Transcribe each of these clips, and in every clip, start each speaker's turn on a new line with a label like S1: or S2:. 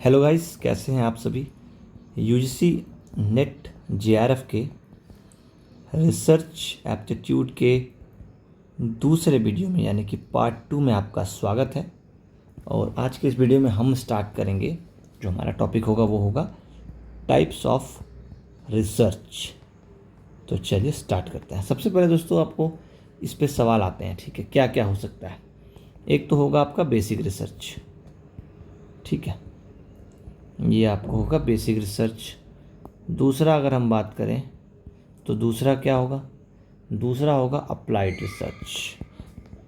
S1: Hello guys, कैसे हैं आप सभी। यूजीसी नेट जेआरएफ के रिसर्च एप्टीट्यूड के दूसरे वीडियो में यानी कि पार्ट 2 में आपका स्वागत है। और आज के इस वीडियो में हम स्टार्ट करेंगे, जो हमारा टॉपिक होगा वो होगा टाइप्स ऑफ रिसर्च। तो चलिए स्टार्ट करते हैं। सबसे पहले दोस्तों आपको इस पे सवाल आते हैं, ठीक है, क्या क्या हो सकता है। एक तो होगा आपका बेसिक रिसर्च, ठीक है, ये आपको होगा बेसिक रिसर्च। दूसरा अगर हम बात करें तो दूसरा क्या होगा, दूसरा होगा अप्लाइड रिसर्च।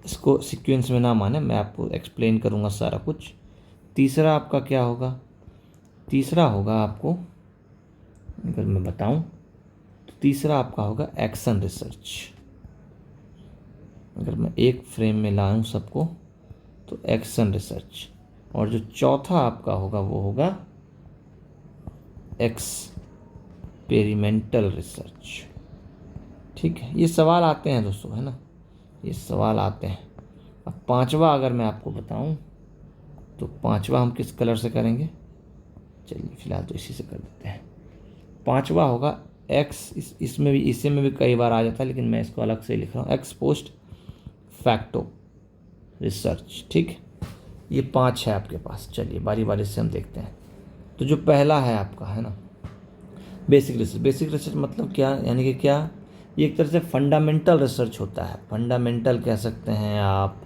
S1: इसको सीक्वेंस में ना माने, मैं आपको एक्सप्लेन करूँगा सारा कुछ। तीसरा आपका क्या होगा, तीसरा होगा आपको, अगर मैं बताऊं तो तीसरा आपका होगा एक्शन रिसर्च। अगर मैं एक फ्रेम में लाऊं सबको तो एक्शन रिसर्च। और जो चौथा आपका होगा वो होगा एक्सपेरिमेंटल रिसर्च, ठीक है। ये सवाल आते हैं दोस्तों, है ना, ये सवाल आते हैं। अब पांचवा अगर मैं आपको बताऊं तो पांचवा हम किस कलर से करेंगे, चलिए फिलहाल तो इसी से कर देते हैं। पांचवा होगा इसमें भी, इसी में भी कई बार आ जाता है लेकिन मैं इसको अलग से लिख रहा हूँ, एक्स पोस्ट फैक्टो रिसर्च, ठीक है। ये 5 है आपके पास। चलिए बारी बारी से हम देखते हैं। तो जो पहला है आपका, है ना, बेसिक रिसर्च। बेसिक रिसर्च मतलब क्या, यानी कि क्या, ये एक तरह से फंडामेंटल रिसर्च होता है। फंडामेंटल कह सकते हैं आप,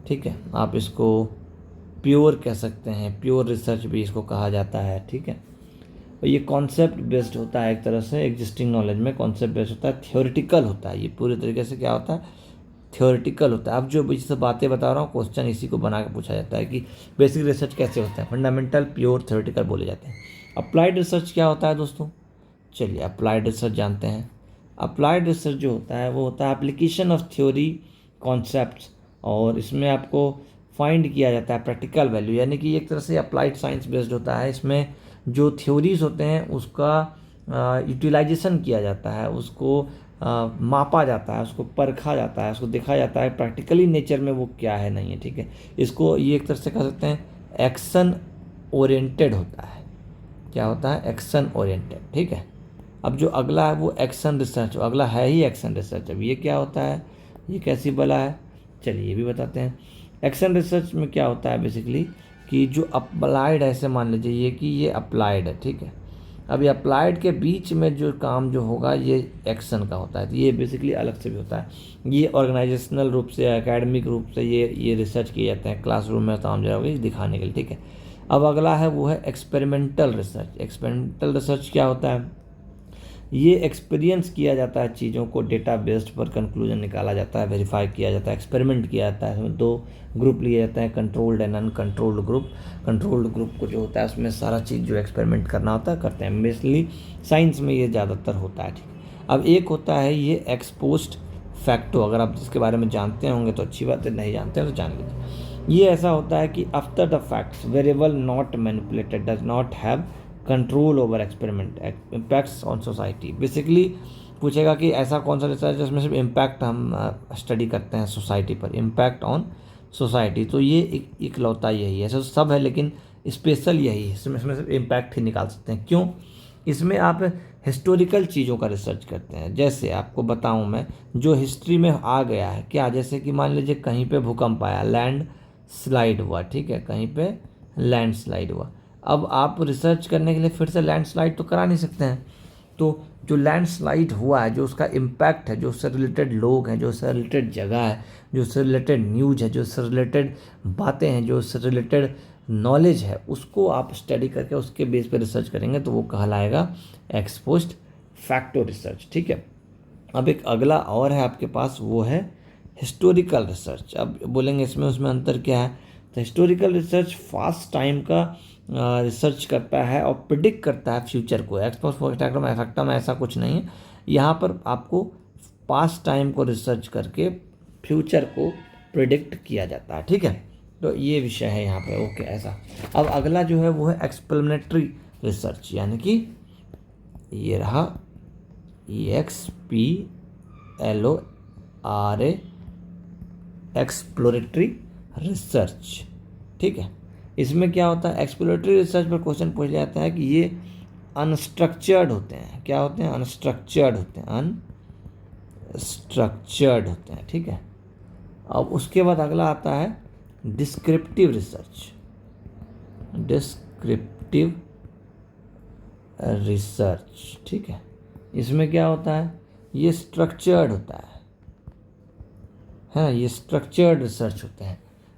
S1: ठीक है। आप इसको प्योर कह सकते हैं, प्योर रिसर्च भी इसको कहा जाता है, ठीक है। और ये कॉन्सेप्ट बेस्ड होता है, एक तरह से एग्जिस्टिंग नॉलेज में कॉन्सेप्ट बेस्ड होता है, थ्योरेटिकल होता है। ये पूरे तरीके से क्या होता है, थ्योरेटिकल होता है। अब जो जिससे बातें बता रहा हूँ, क्वेश्चन इसी को बना के पूछा जाता है कि बेसिक रिसर्च कैसे होता है। फंडामेंटल, प्योर, थ्योरेटिकल बोले जाते हैं। अप्लाइड रिसर्च क्या होता है दोस्तों, चलिए अप्लाइड रिसर्च जानते हैं। अप्लाइड रिसर्च जो होता है वो होता है एप्लीकेशन ऑफ थ्योरी कॉन्सेप्ट्स, और इसमें आपको फाइंड किया जाता है प्रैक्टिकल वैल्यू, यानी कि एक तरह से अप्लाइड साइंस बेस्ड होता है। इसमें जो थ्योरीज होते हैं उसका यूटिलाइजेशन किया जाता है, उसको मापा जाता है, उसको परखा जाता है, उसको देखा जाता है प्रैक्टिकली नेचर में वो क्या है, नहीं है, ठीक है। इसको ये एक तरह से कह सकते हैं एक्शन ओरिएंटेड होता है। क्या होता है, एक्शन ओरिएंटेड, ठीक है। अब जो अगला है वो एक्शन रिसर्च, अगला है ही एक्शन रिसर्च। अब ये क्या होता है, ये कैसी बला है, चलिए ये भी बताते हैं। एक्शन रिसर्च में क्या होता है बेसिकली, कि जो अप्लाइड है, ऐसे मान लीजिए ये कि ये अप्लाइड है, ठीक है। अब ये अप्लाइड के बीच में जो काम जो होगा ये एक्शन का होता है। तो ये बेसिकली अलग से भी होता है। ये ऑर्गेनाइजेशनल रूप से, एकेडमिक रूप से ये रिसर्च किए जाते हैं, क्लासरूम में काम जो है दिखाने के लिए, ठीक है। अब अगला है वो है एक्सपेरिमेंटल रिसर्च। एक्सपेरिमेंटल रिसर्च क्या होता है, ये एक्सपीरियंस किया जाता है चीज़ों को, डेटा बेस्ड पर कंक्लूजन निकाला जाता है, वेरीफाई किया जाता है, एक्सपेरिमेंट किया जाता है। इसमें 2 ग्रुप लिए जाते हैं, controlled and uncontrolled group. Controlled group को जो होता है उसमें सारा चीज़ जो एक्सपेरिमेंट करना होता है करते हैं। बेसिकली साइंस में ये ज़्यादातर होता है, ठीक। अब एक होता है ये एक्सपोस्ट फैक्टो। अगर आप जिसके बारे में जानते होंगे तो अच्छी बात है, नहीं जानते हैं तो जान लीजिए। ये ऐसा होता है कि after the facts variable not manipulated does not have control over experiment impacts on society. Basically पूछेगा कि ऐसा कौन सा रिसर्च जिसमें सिर्फ इम्पैक्ट हम स्टडी करते हैं सोसाइटी पर, इम्पैक्ट ऑन सोसाइटी। तो ये इकलौता यही है, ऐसा सब है लेकिन स्पेशल यही है, इसमें सिर्फ इम्पैक्ट ही निकाल सकते हैं। क्यों, इसमें आप हिस्टोरिकल चीज़ों का रिसर्च करते हैं। जैसे आपको बताऊं मैं, जो हिस्ट्री में आ गया है क्या, जैसे कि मान लीजिए कहीं पे भूकंप आया, लैंड स्लाइड हुआ, ठीक है, कहीं पे लैंड स्लाइड हुआ। अब आप रिसर्च करने के लिए फिर से लैंडस्लाइड तो करा नहीं सकते हैं। तो जो लैंडस्लाइड हुआ है, जो उसका इम्पैक्ट है, जो उससे रिलेटेड लोग हैं, जो उससे रिलेटेड जगह है, जो उससे रिलेटेड न्यूज है, जो उससे रिलेटेड बातें हैं, जो उससे रिलेटेड नॉलेज है, उसको आप स्टडी करके उसके बेस पे रिसर्च करेंगे तो वो कहलाएगा एक्सपोस्ट फैक्टो रिसर्च, ठीक है। अब एक अगला और है आपके पास, वो है हिस्टोरिकल रिसर्च। अब बोलेंगे इसमें उसमें अंतर क्या है, तो हिस्टोरिकल रिसर्च फास्ट टाइम का रिसर्च करता है और प्रिडिक्ट करता है फ्यूचर को। एक्सपोस्ट फैक्टम ऐसा कुछ नहीं है, यहाँ पर आपको पास्ट टाइम को रिसर्च करके फ्यूचर को प्रिडिक्ट किया जाता है, ठीक है। तो ये विषय है यहाँ पे, ओके ऐसा। अब अगला जो है वो है एक्सप्लेनेटरी रिसर्च, यानी कि ये रहा EXPLORA एक्सप्लोरेटरी रिसर्च, ठीक है। इसमें क्या होता है, एक्सप्लोरेटरी रिसर्च पर क्वेश्चन पूछ लिया जाता है कि ये अनस्ट्रक्चर्ड होते हैं। क्या होते हैं? अनस्ट्रक्चर्ड होते हैं, अनस्ट्रक्चर्ड होते हैं, ठीक है। अब उसके बाद अगला आता है डिस्क्रिप्टिव रिसर्च। डिस्क्रिप्टिव रिसर्च, ठीक है। इसमें क्या होता है, ये स्ट्रक्चर्ड होता है, ये स्ट्रक्चर्ड रिसर्च होते हैं।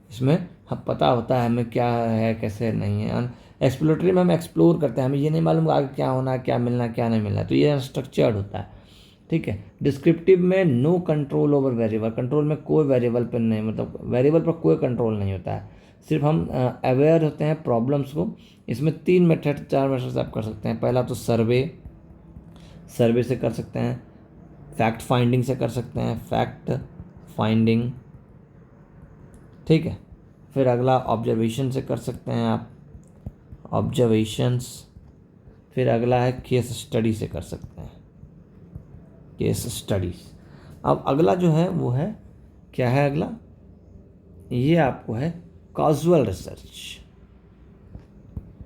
S1: इसमें हम पता होता है हमें क्या है कैसे नहीं है। एक्सप्लोरेटरी में हम एक्सप्लोर करते हैं, हमें ये नहीं मालूम आगे क्या होना है, क्या मिलना है, क्या नहीं मिलना है, तो ये अनस्ट्रक्चर्ड होता है, ठीक है। डिस्क्रिप्टिव में no control over variable, control में कोई वेरिएबल पर नहीं, मतलब वेरिएबल पर कोई कंट्रोल नहीं होता है, सिर्फ हम अवेयर होते हैं प्रॉब्लम्स को। इसमें 3 मेथड 4 मेथड से आप कर सकते हैं। पहला तो सर्वे से कर सकते हैं, फैक्ट फाइंडिंग से कर सकते हैं, फैक्ट फाइंडिंग, ठीक है। फिर अगला ऑब्जर्वेशन से कर सकते हैं आप, ऑब्जर्वेशंस। फिर अगला है केस स्टडी से कर सकते हैं, केस स्टडीज। अब अगला जो है वो है, क्या है अगला, ये आपको है कॉजुअल रिसर्च।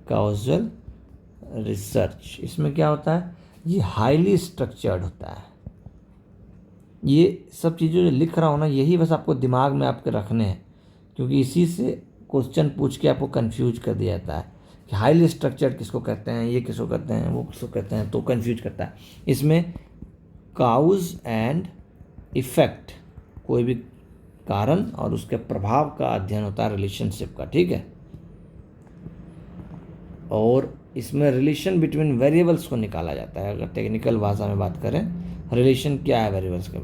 S1: कॉजुअल रिसर्च, इसमें क्या होता है, ये हाईली स्ट्रक्चर्ड होता है। ये सब चीज़ें जो लिख रहा हूँ ना, यही बस आपको दिमाग में आपके रखने हैं, क्योंकि इसी से क्वेश्चन पूछ के आपको कंफ्यूज कर दिया जाता है कि हाईली स्ट्रक्चर्ड किसको कहते हैं, ये किसको कहते हैं, वो किसको कहते हैं, तो कंफ्यूज करता है। इसमें काउज एंड इफेक्ट, कोई भी कारण और उसके प्रभाव का अध्ययन होता है, रिलेशनशिप का, ठीक है। और इसमें रिलेशन बिटवीन वेरिएबल्स को निकाला जाता है। अगर टेक्निकल भाषा में बात करें, रिलेशन क्या है वेरिएबल्स का,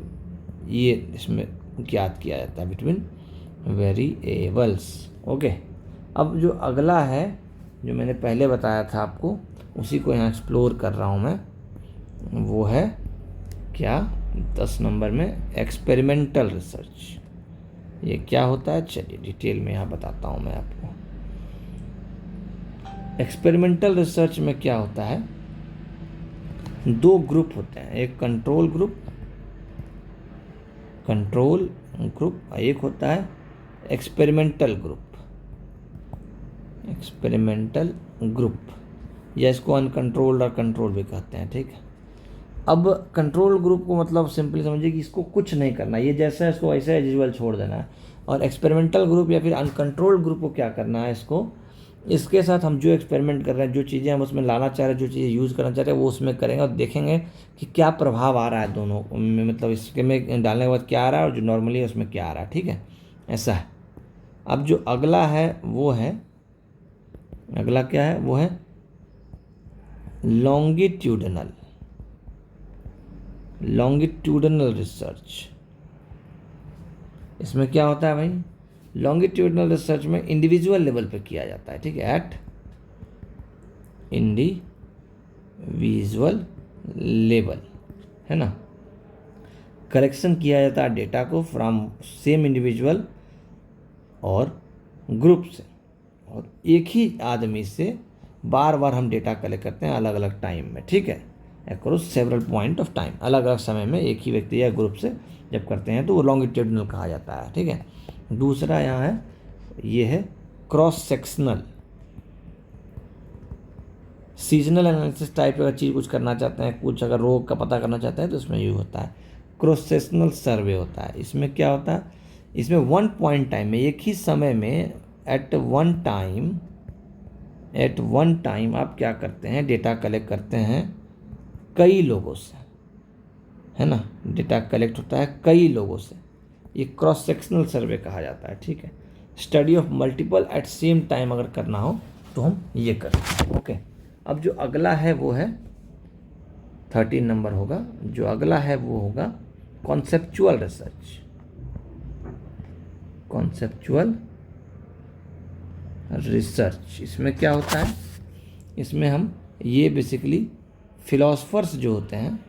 S1: ये इसमें ज्ञात किया जाता है, बिटवीन वेरिएबल्स, ओके। अब जो अगला है, जो मैंने पहले बताया था आपको, उसी को यहाँ एक्सप्लोर कर रहा हूँ मैं, वो है क्या, 10 नंबर में एक्सपेरिमेंटल रिसर्च। ये क्या होता है, चलिए डिटेल में यहाँ बताता हूँ मैं आपको। एक्सपेरिमेंटल रिसर्च में क्या होता है, 2 ग्रुप होते हैं, एक कंट्रोल ग्रुप, एक होता है एक्सपेरिमेंटल ग्रुप, या इसको अनकंट्रोल्ड और कंट्रोल भी कहते हैं, ठीक है। अब कंट्रोल ग्रुप को मतलब सिंपली समझिए कि इसको कुछ नहीं करना, ये जैसा है इसको वैसा एज यूजुअल छोड़ देना है। और एक्सपेरिमेंटल ग्रुप या फिर अनकंट्रोल्ड ग्रुप को क्या करना है, इसके साथ हम जो एक्सपेरिमेंट कर रहे हैं, जो चीज़ें हम उसमें लाना चाह रहे हैं, जो चीज़ें यूज़ करना चाह रहे हैं, वो उसमें करेंगे और देखेंगे कि क्या प्रभाव आ रहा है दोनों में, मतलब इसके में डालने के बाद क्या आ रहा है और जो नॉर्मली है उसमें क्या आ रहा है, ठीक है, ऐसा है। अब जो अगला है वो है, अगला क्या है, वो है लॉन्गिट्यूडनल रिसर्च। इसमें क्या होता है भाई, लॉन्गिट्यूडनल रिसर्च में इंडिविजुअल लेवल पे किया जाता है, ठीक है, एट इंडिविजुअल लेवल, है ना। कलेक्शन किया जाता है डेटा को फ्रॉम सेम इंडिविजुअल और ग्रुप से, और एक ही आदमी से बार बार हम डेटा कलेक्ट करते हैं अलग अलग टाइम में, ठीक है, across several point of time, अलग अलग समय में एक ही व्यक्ति या ग्रुप से जब करते हैं तो वो लॉन्गिट्यूडनल कहा जाता है, ठीक है। दूसरा यहाँ है, ये है cross sectional. Seasonal analysis type अगर चीज़ कुछ करना चाहते हैं, कुछ अगर रोग का पता करना चाहते हैं तो इसमें यूज होता है। क्रॉस सेक्शनल सर्वे होता है, इसमें क्या होता है, इसमें वन पॉइंट टाइम में, एक ही समय में, एट वन टाइम आप क्या करते हैं, डेटा कलेक्ट करते हैं कई लोगों से, है ना, डेटा कलेक्ट होता है कई लोगों से, ये क्रॉस सेक्शनल सर्वे कहा जाता है, ठीक है। Study of multiple at same time अगर करना हो तो हम ये करते हैं, ओके। अब जो अगला है वो है 13 नंबर होगा, जो अगला है वो होगा कॉन्सेप्चुअल रिसर्च। कॉन्सेप्चुअल रिसर्च, इसमें क्या होता है, इसमें हम ये बेसिकली फिलोसफर्स जो होते हैं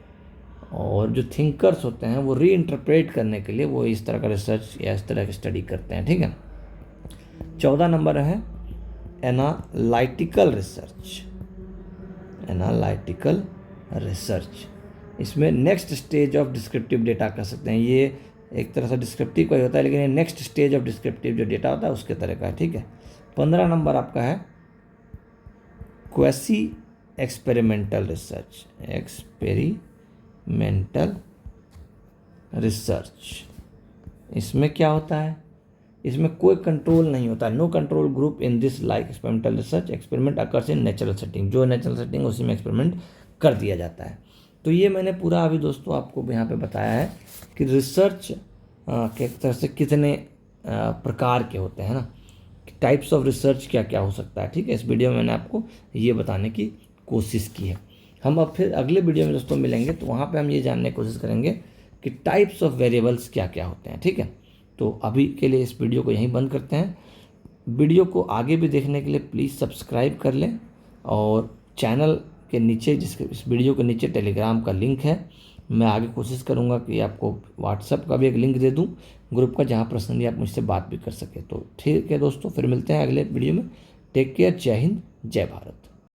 S1: और जो थिंकर्स होते हैं वो रीइंटरप्रेट करने के लिए वो इस तरह का रिसर्च या इस तरह की स्टडी करते हैं, ठीक है। 14 नंबर है एनालिटिकल रिसर्च। एनालिटिकल रिसर्च, इसमें next stage of descriptive data कह सकते हैं, ये एक तरह से डिस्क्रिप्टिव का ही होता है, लेकिन ये नेक्स्ट स्टेज ऑफ डिस्क्रिप्टिव जो डेटा होता है उसके तरह का है, ठीक है। 15 नंबर आपका है quasi experimental research, experimental research. इसमें क्या होता है, इसमें कोई कंट्रोल नहीं होता, no control group in this like experimental research, experiment occurs in natural setting, जो नेचुरल सेटिंग उसी में एक्सपेरिमेंट कर दिया जाता है। तो ये मैंने पूरा अभी दोस्तों आपको यहाँ पे बताया है कि रिसर्च के तरह से कितने प्रकार के होते हैं ना, टाइप्स ऑफ रिसर्च क्या क्या हो सकता है। ठीक है, इस वीडियो में मैंने आपको ये बताने की कोशिश की है। हम अब फिर अगले वीडियो में दोस्तों मिलेंगे, तो वहाँ पे हम ये जानने की कोशिश करेंगे कि टाइप्स ऑफ वेरिएबल्स क्या क्या होते हैं। ठीक है, तो अभी के लिए इस वीडियो को यहीं बंद करते हैं। वीडियो को आगे भी देखने के लिए प्लीज़ सब्सक्राइब कर लें, और चैनल के नीचे जिसके इस वीडियो के नीचे टेलीग्राम का लिंक है, मैं आगे कोशिश करूंगा कि आपको व्हाट्सएप का भी एक लिंक दे दूं ग्रुप का, जहां पर्सनली आप मुझसे बात भी कर सकें। तो ठीक है दोस्तों, फिर मिलते हैं अगले वीडियो में। टेक केयर, जय हिंद, जय भारत।